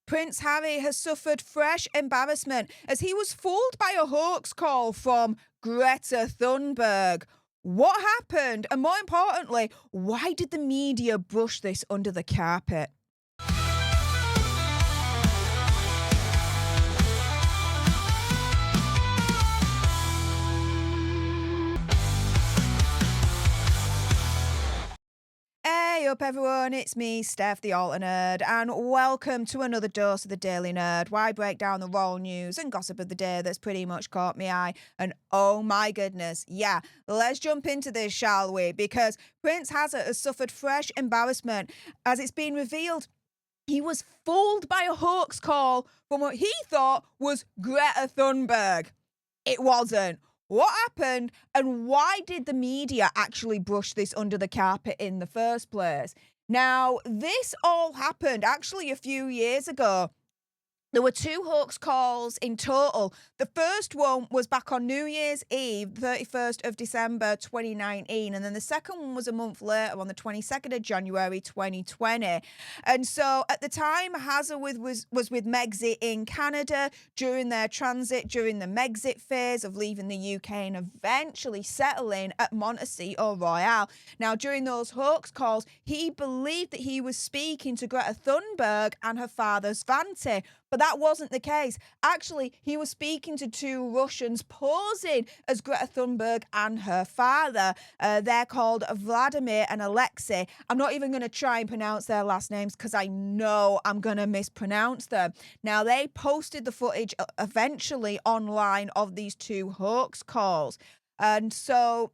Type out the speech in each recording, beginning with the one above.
Prince Harry has suffered fresh embarrassment as he was fooled by a hoax call from Greta Thunberg. What happened? And more importantly, why did the media brush this under the carpet? Hey up everyone, it's me, Stef The Alter Nerd, and welcome to another dose of the Daily Nerd, where I break down the royal news and gossip of the day that's pretty much caught my eye. And oh my goodness, yeah, let's jump into this, shall we? Because Prince Harry has suffered fresh embarrassment as it's been revealed he was fooled by a hoax call from what he thought was Greta Thunberg. It wasn't. What happened, and why did the media actually brush this under the carpet in the first place? Now, this all happened actually a few years ago. There were two hoax calls in total. The first one was back on New Year's Eve, 31st of December 2019. And then the second one was a month later on the 22nd of January 2020. And so at the time, Harry was with Megxit in Canada during their transit, during the Megxit phase of leaving the UK and eventually settling at Montecito Royal. Now, during those hoax calls, he believed that he was speaking to Greta Thunberg and her father Svante. But that wasn't the case. Actually, he was speaking to two Russians posing as Greta Thunberg and her father. They're called Vladimir and Alexei. I'm not even going to try and pronounce their last names because I know I'm going to mispronounce them. Now, they posted the footage eventually online of these two hoax calls. And so,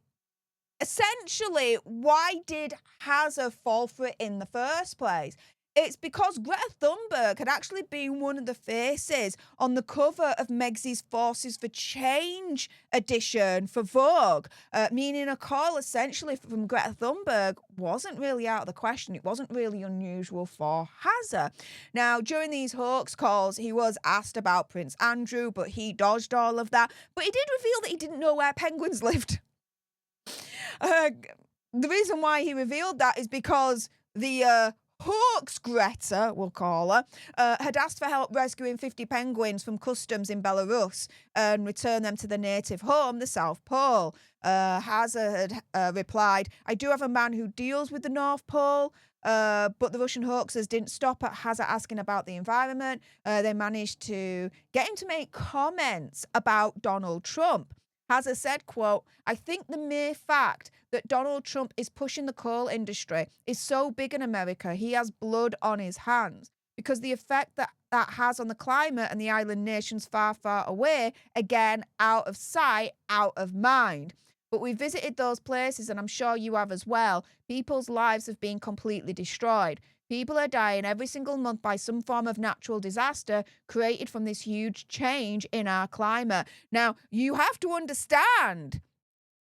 essentially, why did Harry fall for it in the first place? It's because Greta Thunberg had actually been one of the faces on the cover of Megxit's Forces for Change edition for Vogue, meaning a call essentially from Greta Thunberg wasn't really out of the question. It wasn't really unusual for Harry. Now, during these hoax calls, he was asked about Prince Andrew, but he dodged all of that. But he did reveal that he didn't know where penguins lived. The reason why he revealed that is because the hoax Greta, we'll call her, had asked for help rescuing 50 penguins from customs in Belarus and return them to their native home, the South Pole. Harry had replied, I do have a man who deals with the North Pole, but the Russian hoaxers didn't stop at Harry asking about the environment. They managed to get him to make comments about Donald Trump. Harry said, quote, I think the mere fact that Donald Trump is pushing the coal industry is so big in America, he has blood on his hands. Because the effect that has on the climate and the island nations far, far away, again, out of sight, out of mind. But we visited those places, and I'm sure you have as well. People's lives have been completely destroyed. People are dying every single month by some form of natural disaster created from this huge change in our climate. Now, you have to understand,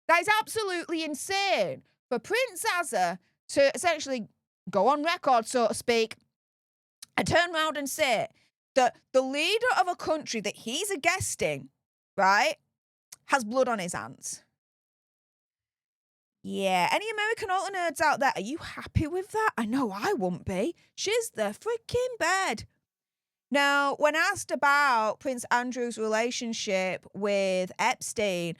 that is absolutely insane for Prince Harry to essentially go on record, so to speak, and turn around and say that the leader of a country that he's a guest in, right, has blood on his hands. Yeah, any American alter nerds out there, are you happy with that? I know I wouldn't be. She's the freaking bed. Now, when asked about Prince Andrew's relationship with Epstein,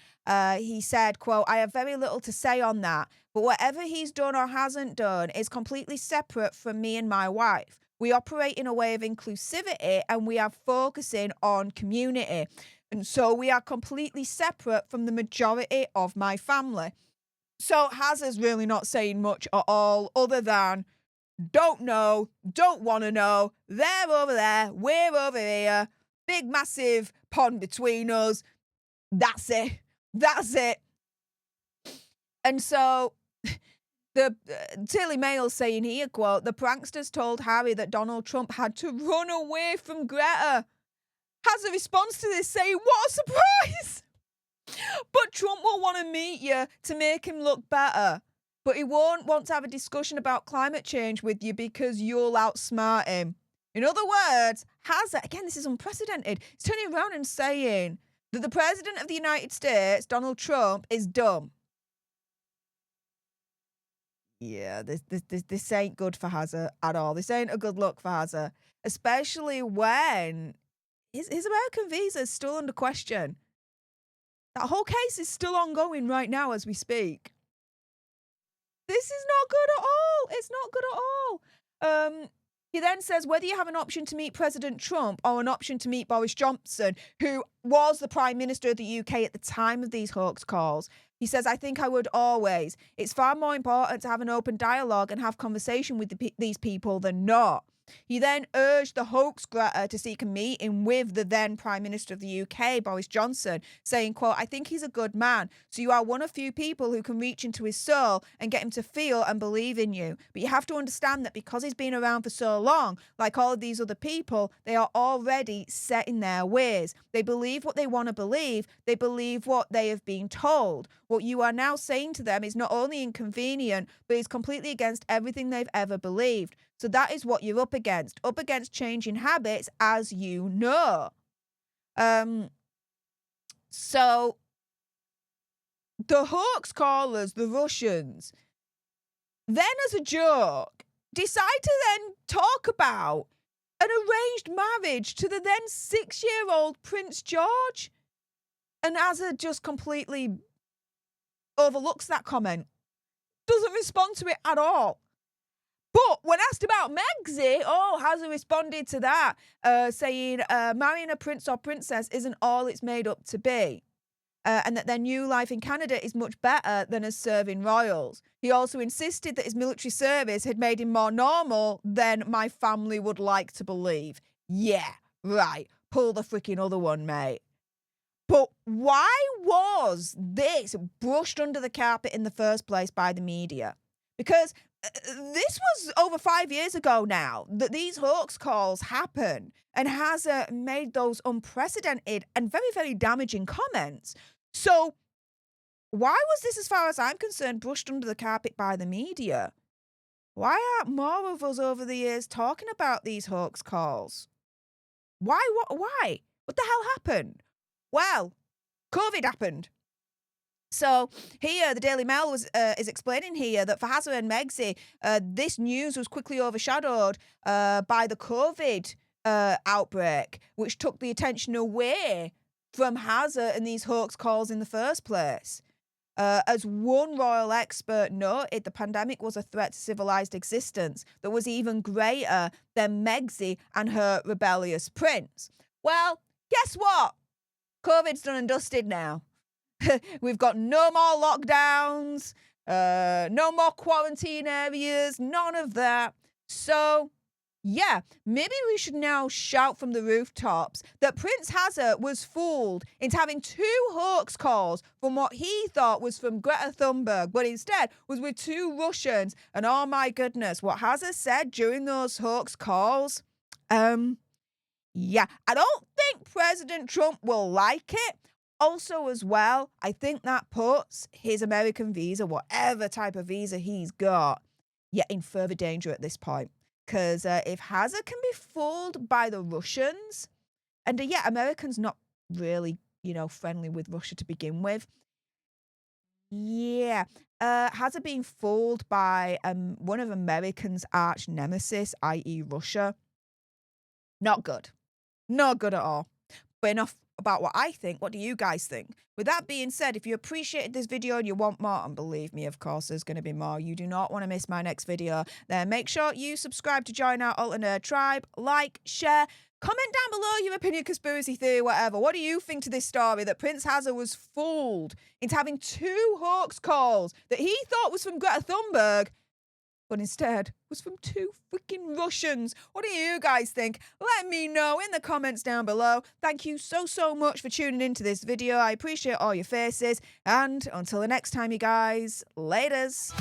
he said, quote, I have very little to say on that, but whatever he's done or hasn't done is completely separate from me and my wife. We operate in a way of inclusivity and we are focusing on community. And so we are completely separate from the majority of my family. So Harry's really not saying much at all other than don't know, don't want to know, they're over there, we're over here, big massive pond between us, that's it, that's it. And so the Daily Mail saying here, quote, the pranksters told Harry that Donald Trump had to run away from Greta. Has a response to this saying, what a surprise! But Trump will want to meet you to make him look better. But he won't want to have a discussion about climate change with you because you'll outsmart him. In other words, Harry, again, this is unprecedented, he's turning around and saying that the President of the United States, Donald Trump, is dumb. Yeah, this ain't good for Hazza at all. This ain't a good look for Hazza, especially when his American visa is still under question. That whole case is still ongoing right now as we speak. This is not good at all. It's not good at all. He then says whether you have an option to meet President Trump or an option to meet Boris Johnson, who was the Prime Minister of the UK at the time of these hoax calls. He says, I think I would always. It's far more important to have an open dialogue and have conversation with these people than not. He then urged the hoax Greta to seek a meeting with the then Prime Minister of the UK, Boris Johnson, saying, quote, I think he's a good man. So you are one of few people who can reach into his soul and get him to feel and believe in you. But you have to understand that because he's been around for so long, like all of these other people, they are already set in their ways. They believe what they want to believe. They believe what they have been told. What you are now saying to them is not only inconvenient, but is completely against everything they've ever believed. So that is what you're up against changing habits, as you know. So the hoax callers, the Russians, then as a joke, decide to then talk about an arranged marriage to the then 6-year-old Prince George. And Azza just completely overlooks that comment, doesn't respond to it at all. But when asked about Megxit, Hazza responded to that, saying marrying a prince or princess isn't all it's made up to be, and that their new life in Canada is much better than as serving royals. He also insisted that his military service had made him more normal than my family would like to believe. Yeah, right. Pull the freaking other one, mate. But why was this brushed under the carpet in the first place by the media? Because this was over 5 years ago now that these hoax calls happen, and has made those unprecedented and very, very damaging comments. So why was this, as far as I'm concerned, brushed under the carpet by the media? Why aren't more of us over the years talking about these hoax calls? Why? Why? What the hell happened? Well, COVID happened. So here, the Daily Mail is explaining here that for Hazza and Megxit, this news was quickly overshadowed by the COVID outbreak, which took the attention away from Hazza and these hoax calls in the first place. As one royal expert noted, the pandemic was a threat to civilized existence that was even greater than Megxit and her rebellious prince. Well, guess what? COVID's done and dusted now. We've got no more lockdowns, no more quarantine areas, none of that. So, yeah, maybe we should now shout from the rooftops that Prince Hazza was fooled into having 2 hoax calls from what he thought was from Greta Thunberg, but instead was with 2 Russians. And oh my goodness, what Hazza said during those hoax calls, yeah, I don't think President Trump will like it. Also, as well, I think that puts his American visa, whatever type of visa he's got, in further danger at this point. Because if Hazza can be fooled by the Russians, and Americans not really, friendly with Russia to begin with. Yeah, Hazza being fooled by one of Americans' arch nemesis, i.e. Russia, not good. Not good at all. But enough about what I think. What do you guys think? With that being said, if you appreciated this video and you want more, and believe me, of course, there's going to be more. You do not want to miss my next video. Then make sure you subscribe to join our Alter Nerd tribe. Like, share, comment down below your opinion, conspiracy theory, whatever. What do you think to this story that Prince Hazza was fooled into having 2 hoax calls that he thought was from Greta Thunberg, but instead was from 2 freaking Russians? What do you guys think? Let me know in the comments down below. Thank you so much for tuning into this video. I appreciate all your faces. And until the next time, you guys, laters.